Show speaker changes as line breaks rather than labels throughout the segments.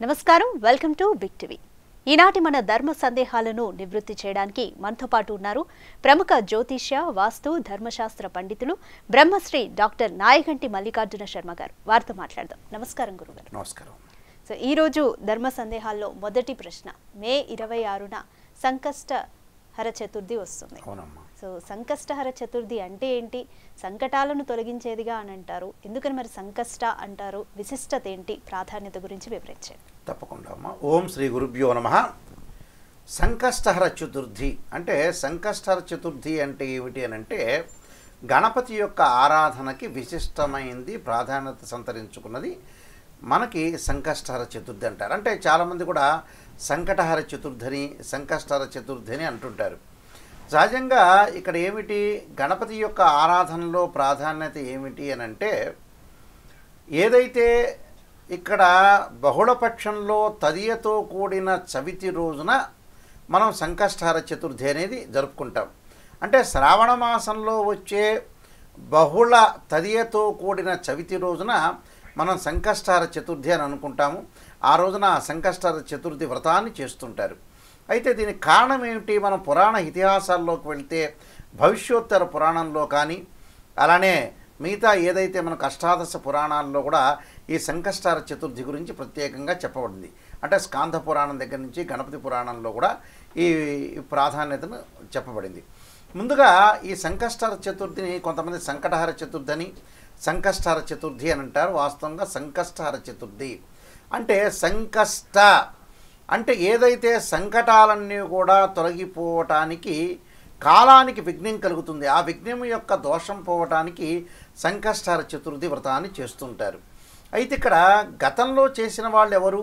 నమస్కారం, welcome to big TV. ఈనాటి మన ధర్మ సందేహాలను నివృత్తి చేయడానికి మనతో పాటు ఉన్నారు ప్రముఖ జ్యోతిష్య, వాస్తు, ధర్మశాస్త్ర పండితులు బ్రహ్మశ్రీ డాక్టర్ నాయగంటి మల్లికార్జున శర్మ గారు. వారితో మాట్లాడదాం. నమస్కారం గురుగారు.
నమస్కారం.
సో ఈ రోజు ధర్మ సందేహాల్లో మొదటి ప్రశ్న, మే 26న సంకష్టహర చతుర్థి వస్తుంది.
అవునమ్మా.
సో సంకష్టహర చతుర్థి అంటే ఏంటి? సంకటాలను తొలగించేదిగా అని అంటారు. ఎందుకని మరి సంకష్ట అంటారు? విశిష్టత ఏంటి? ప్రాధాన్యత గురించి వివరించండి.
తప్పకుండా అమ్మా. ఓం శ్రీ గురుభ్యో నమః. సంకష్టహర చతుర్థి అంటే సంకష్టహర చతుర్థి అంటే ఏమిటి అని అంటే గణపతి యొక్క ఆరాధనకి విశిష్టమైంది, ప్రాధాన్యత సంతరించుకున్నది మనకి సంకష్టహర చతుర్థి అంటారు. అంటే చాలామంది కూడా సంకటహర చతుర్థిని, సంకష్టహర చతుర్థి అని అంటుంటారు. సహజంగా ఇక్కడ ఏమిటి, గణపతి యొక్క ఆరాధనలో ప్రాధాన్యత ఏమిటి అని అంటే, ఏదైతే ఇక్కడ బహుళపక్షంలో తదియతో కూడిన చవితి రోజున మనం సంకష్టహర చతుర్థి అనేది జరుపుకుంటాం. అంటే శ్రావణ మాసంలో వచ్చే బహుళ తదియతో కూడిన చవితి రోజున మనం సంకష్టహర చతుర్థి అని అనుకుంటాము. ఆ రోజున సంకష్టహర చతుర్థి వ్రతాన్ని చేస్తుంటారు. అయితే దీనికి కారణం ఏమిటి? మనం పురాణ ఇతిహాసాల్లోకి వెళ్తే భవిష్యోత్తర పురాణంలో కానీ అలానే మిగతా ఏదైతే మనకు అష్టాదశ పురాణాల్లో కూడా ఈ సంకష్టహర చతుర్థి గురించి ప్రత్యేకంగా చెప్పబడింది. అంటే స్కాంద పురాణం దగ్గర నుంచి గణపతి పురాణంలో కూడా ఈ ప్రాధాన్యతను చెప్పబడింది. ముందుగా ఈ సంకష్టహర చతుర్థిని కొంతమంది సంకటహర చతుర్థి అని, సంకష్టహర చతుర్థి అని అంటారు. వాస్తవంగా సంకష్టహర చతుర్థి అంటే సంకష్ట అంటే ఏదైతే సంకటాలన్నీ కూడా తొలగిపోవటానికి కాలానికి విఘ్నం కలుగుతుంది, ఆ విఘ్నం యొక్క దోషం పోవటానికి సంకష్టహర చతుర్థి వ్రతాన్ని చేస్తుంటారు. అయితే ఇక్కడ గతంలో చేసిన వాళ్ళు ఎవరు,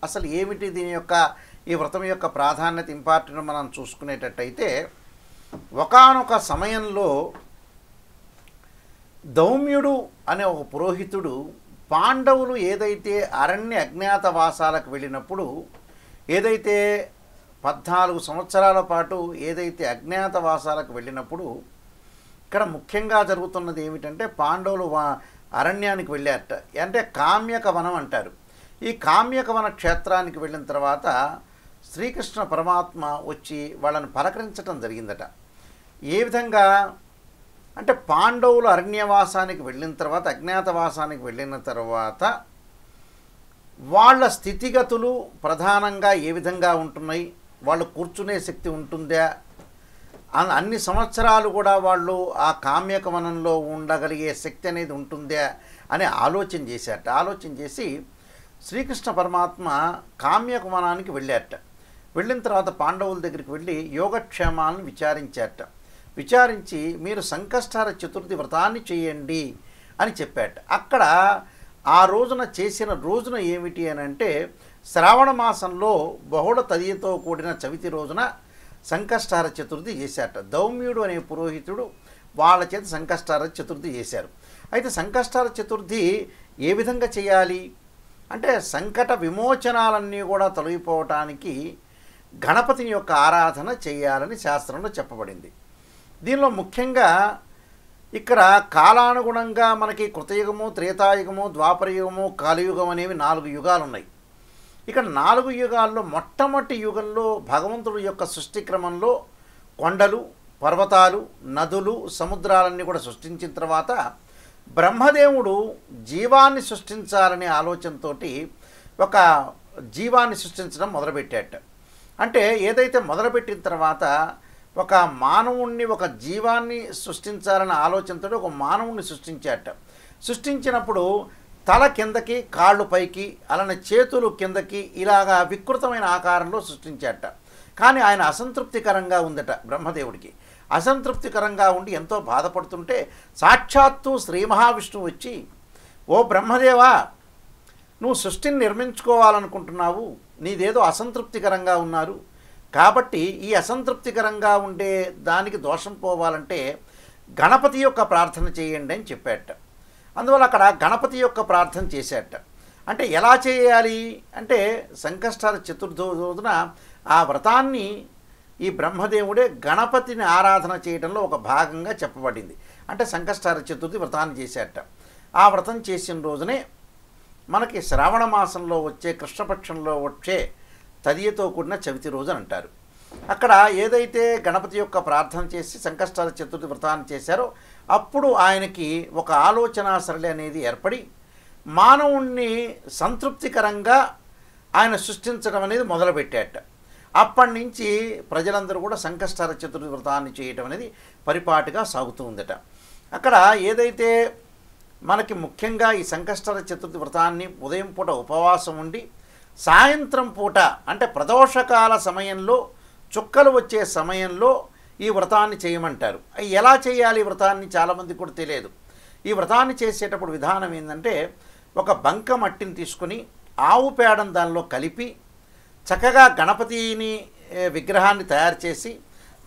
అసలు ఏమిటి దీని యొక్క ఈ వ్రతం యొక్క ప్రాధాన్యత, ఇంపార్టెంట్ మనం చూసుకునేటట్టయితే, ఒకానొక సమయంలో దౌమ్యుడు అనే ఒక పురోహితుడు పాండవులు ఏదైతే అరణ్య అజ్ఞాతవాసాలకు వెళ్ళినప్పుడు, ఏదైతే 14 సంవత్సరాల పాటు ఏదైతే అజ్ఞాతవాసాలకు వెళ్ళినప్పుడు ఇక్కడ ముఖ్యంగా జరుగుతున్నది ఏమిటంటే, పాండవులు అరణ్యానికి వెళ్ళారట. అంటే కామ్యక వనం అంటారు. ఈ కామ్యక వన క్షేత్రానికి వెళ్ళిన తర్వాత శ్రీకృష్ణ పరమాత్మ వచ్చి వాళ్ళని పలకరించడం జరిగిందట. ఏ విధంగా అంటే, పాండవులు అరణ్యవాసానికి వెళ్ళిన తర్వాత, అజ్ఞాతవాసానికి వెళ్ళిన తర్వాత వాళ్ళ స్థితిగతులు ప్రధానంగా ఏ విధంగా ఉంటున్నాయి, వాళ్ళు కూర్చునే శక్తి ఉంటుందా, అన్ని సంవత్సరాలు కూడా వాళ్ళు ఆ కామ్యక వనంలో ఉండగలిగే శక్తి అనేది ఉంటుందా అని ఆలోచన చేశారట. ఆలోచన చేసి శ్రీకృష్ణ పరమాత్మ కామ్యక వనానికి వెళ్ళారట. వెళ్ళిన తర్వాత పాండవుల దగ్గరికి వెళ్ళి యోగక్షేమాలను విచారించారట. విచారించి మీరు సంకష్టహర చతుర్థి వ్రతాన్ని చేయండి అని చెప్పారట. అక్కడ ఆ రోజున చేసిన రోజున ఏమిటి అని అంటే, శ్రావణ మాసంలో బహుళ తదియతో కూడిన చవితి రోజున సంకష్టహర చతుర్థి చేశారట. దౌమ్యుడు అనే పురోహితుడు వాళ్ళ చేత సంకష్టహర చతుర్థి చేశారు. అయితే సంకష్టహర చతుర్థి ఏ విధంగా చేయాలి అంటే, సంకట విమోచనాలన్నీ కూడా తొలగిపోవటానికి గణపతిని యొక్క ఆరాధన చేయాలని శాస్త్రంలో చెప్పబడింది. దీనిలో ముఖ్యంగా ఇక్కడ కాలానుగుణంగా మనకి కృతయుగము, త్రేతాయుగము, ద్వాపరయుగము, కలియుగం అనేవి 4 యుగాలు ఉన్నాయి. ఇక్కడ 4 యుగాల్లో మొట్టమొదటి యుగంలో భగవంతుడి యొక్క సృష్టి క్రమంలో కొండలు, పర్వతాలు, నదులు, సముద్రాలన్నీ కూడా సృష్టించిన తర్వాత బ్రహ్మదేవుడు జీవాన్ని సృష్టించాలనే ఆలోచనతో ఒక జీవాన్ని సృష్టించడం మొదలుపెట్టాట. అంటే ఏదైతే మొదలుపెట్టిన తర్వాత ఒక మానవుణ్ణి, ఒక జీవాన్ని సృష్టించాలనే ఆలోచనతో ఒక మానవుణ్ణి సృష్టించాట. సృష్టించినప్పుడు తల కిందకి, కాళ్ళు పైకి, అలానే చేతులు కిందకి, ఇలాగా వికృతమైన ఆకారంలో సృష్టించాట. కానీ ఆయన అసంతృప్తికరంగా ఉందట బ్రహ్మదేవుడికి. అసంతృప్తికరంగా ఉండి ఎంతో బాధపడుతుంటే సాక్షాత్తు శ్రీ మహావిష్ణువు వచ్చి, ఓ బ్రహ్మదేవా, నువ్వు సృష్టిని నిర్మించుకోవాలనుకుంటున్నావు, నీదేదో అసంతృప్తికరంగా ఉన్నారు, కాబట్టి ఈ అసంతృప్తికరంగా ఉండే దానికి దోషం పోవాలంటే గణపతి యొక్క ప్రార్థన చేయండి అని చెప్పాట. అందువల్ల అక్కడ గణపతి యొక్క ప్రార్థన చేశాట. అంటే ఎలా చేయాలి అంటే, సంకష్టహర చతుర్థి రోజున ఆ వ్రతాన్ని ఈ బ్రహ్మదేవుడే గణపతిని ఆరాధన చేయడంలో ఒక భాగంగా చెప్పబడింది. అంటే సంకష్టహర చతుర్థి వ్రతాన్ని చేశాట. ఆ వ్రతం చేసిన రోజునే మనకి శ్రావణ మాసంలో వచ్చే కృష్ణపక్షంలో వచ్చే తదియతో కూడిన చవితి రోజు అని అంటారు. అక్కడ ఏదైతే గణపతి యొక్క ప్రార్థన చేసి సంకష్టాల చతుర్థి వ్రతాన్ని చేశారో అప్పుడు ఆయనకి ఒక ఆలోచన సరళి అనేది ఏర్పడి మానవుణ్ణి సంతృప్తికరంగా ఆయన సృష్టించడం అనేది మొదలుపెట్టాట. అప్పటి నుంచి ప్రజలందరూ కూడా సంకష్టాల చతుర్థి వ్రతాన్ని చేయటం అనేది పరిపాటిగా సాగుతూ ఉందట. అక్కడ ఏదైతే మనకి ముఖ్యంగా ఈ సంకష్టాల చతుర్థి వ్రతాన్ని ఉదయం పూట ఉపవాసం ఉండి సాయంత్రం పూట అంటే ప్రదోషకాల సమయంలో చుక్కలు వచ్చే సమయంలో ఈ వ్రతాన్ని చేయమంటారు. ఎలా చేయాలి ఈ వ్రతాన్ని చాలామందికి కూడా తెలియదు. ఈ వ్రతాన్ని చేసేటప్పుడు విధానం ఏంటంటే ఒక బంక మట్టిని తీసుకుని ఆవు పేడను దానిలో కలిపి చక్కగా గణపతిని విగ్రహాన్ని తయారు చేసి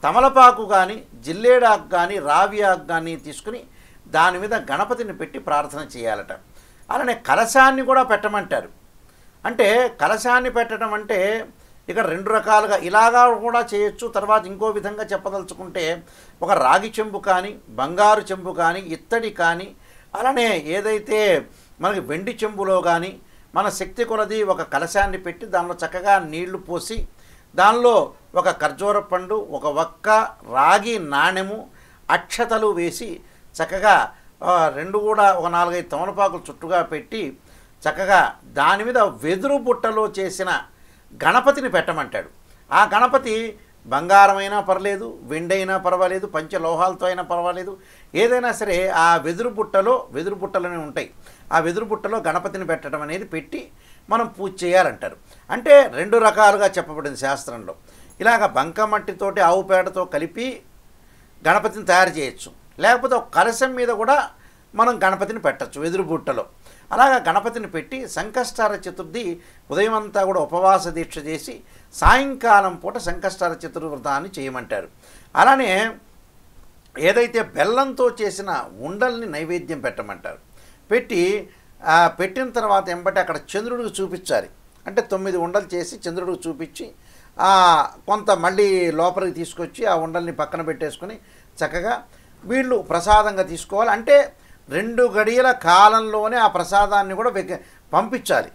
తమలపాకు కానీ జిల్లేడాకు కానీ రావి ఆకు కానీ తీసుకుని దాని మీద గణపతిని పెట్టి ప్రార్థన చేయాలట. అలానే కలశాన్ని కూడా పెట్టమంటారు. అంటే కలశాన్ని పెట్టడం అంటే ఇక్కడ రెండు రకాలుగా ఇలాగా కూడా చేయొచ్చు. తర్వాత ఇంకో విధంగా చెప్పదలుచుకుంటే ఒక రాగి చెంబు కానీ బంగారు చెంబు కానీ ఇత్తడి కానీ అలానే ఏదైతే మనకి వెండి చెంబులో కానీ మన శక్తి కొలది ఒక కలశాన్ని పెట్టి దానిలో చక్కగా నీళ్లు పోసి దానిలో ఒక ఖర్జూర పండు ఒక వక్క రాగి నాణెము అక్షతలు వేసి చక్కగా రెండు కూడా ఒక 4-5 తమలపాకులు చుట్టుగా పెట్టి చక్కగా దాని మీద వెదురు బుట్టలో చేసిన గణపతిని పెట్టమంటాడు. ఆ గణపతి బంగారమైనా పర్లేదు, వెండైనా పర్వాలేదు, పంచలోహాలతో అయినా పర్వాలేదు, ఏదైనా సరే ఆ వెదురు బుట్టలోనే ఉంటాయి. ఆ వెదురు బుట్టలో గణపతిని పెట్టడం అనేది పెట్టి మనం పూజ చేయాలంటారు. అంటే రెండు రకాలుగా చెప్పబడింది శాస్త్రంలో. ఇలాగ బంకమట్టితోటి ఆవు పేడతో కలిపి గణపతిని తయారు చేయొచ్చు, లేకపోతే ఒక కలశం మీద కూడా మనం గణపతిని పెట్టచ్చు వెదురు బుట్టలో. అలాగా గణపతిని పెట్టి సంకష్టాల చతుర్థి ఉదయం అంతా కూడా ఉపవాస దీక్ష చేసి సాయంకాలం పూట సంకష్టాల చతుర్థి వ్రతాన్ని చేయమంటారు. అలానే ఏదైతే బెల్లంతో చేసిన ఉండల్ని నైవేద్యం పెట్టమంటారు. పెట్టిన తర్వాత ఎంబటి అక్కడ చంద్రుడికి చూపించాలి. అంటే 9 ఉండలు చేసి చంద్రుడికి చూపించి కొంత మళ్ళీ లోపలికి తీసుకొచ్చి ఆ ఉండల్ని పక్కన పెట్టేసుకుని చక్కగా వీళ్ళు ప్రసాదంగా తీసుకోవాలి. అంటే 2 గడియల కాలంలోనే ఆ ప్రసాదాన్ని కూడా పంపించాలి.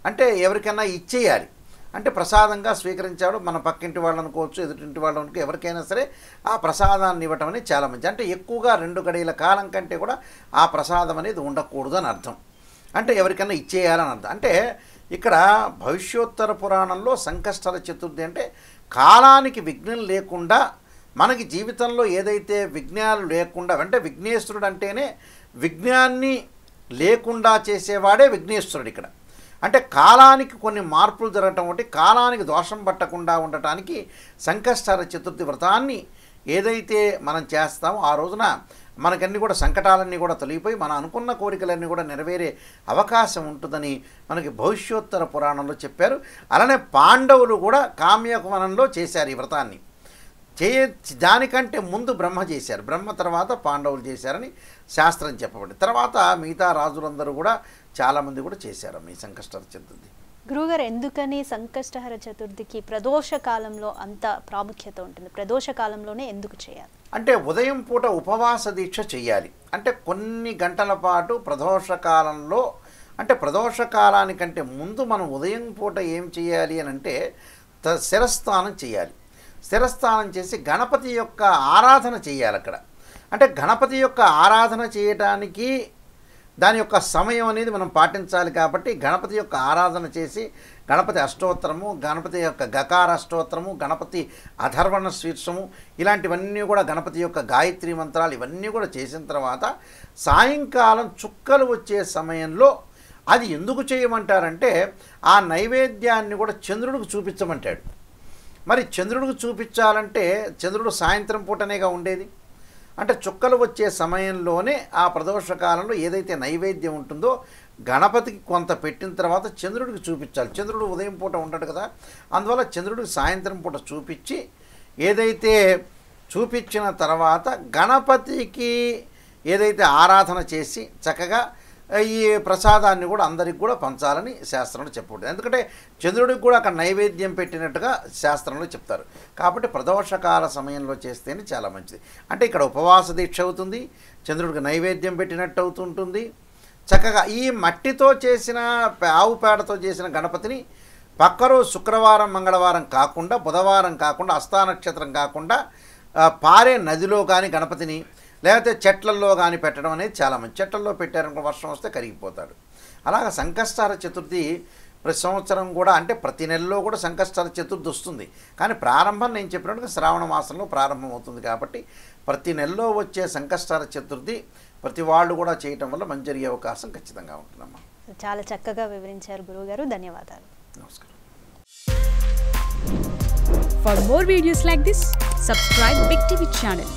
అంటే ఎవరికైనా ఇచ్చేయాలి. అంటే ప్రసాదంగా స్వీకరించాడు మన పక్కింటి వాళ్ళు అనుకోవచ్చు, ఎదుటింటి వాళ్ళు అనుకో, ఎవరికైనా సరే ఆ ప్రసాదాన్ని ఇవ్వటం అనేది చాలా మంచి. అంటే ఎక్కువగా 2 గడియల కాలం కంటే కూడా ఆ ప్రసాదం అనేది ఉండకూడదు అని అర్థం. అంటే ఎవరికైనా ఇచ్చేయాలని అర్థం. అంటే ఇక్కడ భవిష్యోత్తర పురాణంలో సంకష్టాల చతుర్థి అంటే కాలానికి విఘ్నం లేకుండా మనకి జీవితంలో ఏదైతే విఘ్నాలు లేకుండా, అంటే విఘ్నేశ్వరుడు అంటేనే విఘ్నాన్ని లేకుండా చేసేవాడే విఘ్నేశ్వరుడు. ఇక్కడ అంటే కాలానికి కొన్ని మార్పులు జరగటం ఒకటి, కాలానికి దోషం పట్టకుండా ఉండటానికి సంకష్టాల చతుర్థి వ్రతాన్ని ఏదైతే మనం చేస్తామో ఆ రోజున మనకన్నీ కూడా సంకటాలన్నీ కూడా తొలగిపోయి మన అనుకున్న కోరికలన్నీ కూడా నెరవేరే అవకాశం ఉంటుందని మనకి భవిష్యోత్తర పురాణంలో చెప్పారు. అలానే పాండవులు కూడా కామ్యవనంలో చేశారు ఈ వ్రతాన్ని. దానికంటే ముందు బ్రహ్మ చేశారు, బ్రహ్మ తర్వాత పాండవులు చేశారని శాస్త్రం చెప్పబడింది. తర్వాత మిగతా రాజులందరూ కూడా చాలామంది కూడా చేశారు ఈ సంకష్టహర చతుర్థి.
గురువుగారు, ఎందుకని సంకష్టహర చతుర్థికి ప్రదోష కాలంలో అంత ప్రాముఖ్యత ఉంటుంది? ప్రదోష కాలంలోనే ఎందుకు చేయాలి?
అంటే ఉదయం పూట ఉపవాస దీక్ష చేయాలి. అంటే కొన్ని గంటల పాటు ప్రదోష కాలంలో, అంటే ప్రదోష కాలానికంటే ముందు మనం ఉదయం పూట ఏం చేయాలి అని అంటే శిరస్నానం చేయాలి. శిరస్నానం చేసి గణపతి యొక్క ఆరాధన చేయాలి. అక్కడ అంటే గణపతి యొక్క ఆరాధన చేయటానికి దాని యొక్క సమయం అనేది మనం పాటించాలి. కాబట్టి గణపతి యొక్క ఆరాధన చేసి గణపతి అష్టోత్తరము, గణపతి యొక్క గకార అష్టోత్తరము, గణపతి అధర్వణ శీర్షము, ఇలాంటివన్నీ కూడా గణపతి యొక్క గాయత్రి మంత్రాలు ఇవన్నీ కూడా చేసిన తర్వాత సాయంకాలం చుక్కలు వచ్చే సమయంలో అది ఎందుకు చేయమంటారంటే ఆ నైవేద్యాన్ని కూడా చంద్రుడికి చూపించమంటాడు. మరి చంద్రుడికి చూపించాలంటే చంద్రుడు సాయంత్రం పూటనేగా ఉండేది. అంటే చుక్కలు వచ్చే సమయంలోనే ఆ ప్రదోష కాలంలో ఏదైతే నైవేద్యం ఉంటుందో గణపతికి కొంత పెట్టిన తర్వాత చంద్రుడికి చూపించాలి. చంద్రుడు ఉదయం పూట ఉంటాడు కదా, అందువల్ల చంద్రుడికి సాయంత్రం పూట చూపించి ఏదైతే చూపించిన తర్వాత గణపతికి ఏదైతే ఆరాధన చేసి చక్కగా ఈ ప్రసాదాన్ని కూడా అందరికి కూడా పంచాలని శాస్త్రంలో చెప్పబడింది. ఎందుకంటే చంద్రుడికి కూడా అక్కడ నైవేద్యం పెట్టినట్టుగా శాస్త్రంలో చెప్తారు. కాబట్టి ప్రదోషకాల సమయంలో చేస్తేనే చాలా మంచిది. అంటే ఇక్కడ ఉపవాస దీక్ష అవుతుంది, చంద్రుడికి నైవేద్యం పెట్టినట్టు అవుతుంటుంది, చక్కగా ఈ మట్టితో చేసిన ఆవు పేడతో చేసిన గణపతిని పక్కరోజు శుక్రవారం మంగళవారం కాకుండా బుధవారం కాకుండా హస్తా నక్షత్రం కాకుండా పారే నదిలో కానీ గణపతిని లేకపోతే చెట్లల్లో కానీ పెట్టడం అనేది చాలా మంచి. చెట్లల్లో పెట్టారనుకో వర్షం వస్తే కరిగిపోతాడు. అలాగ సంకష్టహార చతుర్థి ప్రతి సంవత్సరం కూడా అంటే ప్రతి నెలలో కూడా సంకష్టహార చతుర్థి వస్తుంది. కానీ ప్రారంభం నేను చెప్పినట్టుగా శ్రావణ మాసంలో ప్రారంభం అవుతుంది కాబట్టి ప్రతి నెలలో వచ్చే సంకష్టహార చతుర్థి ప్రతి వాళ్ళు కూడా చేయటం వల్ల మంచి జరిగే అవకాశం ఖచ్చితంగా ఉంటుందమ్మా.
చాలా చక్కగా వివరించారు గురువుగారు, ధన్యవాదాలు.
నమస్కారం.
For more videos like this, subscribe Big TV channel.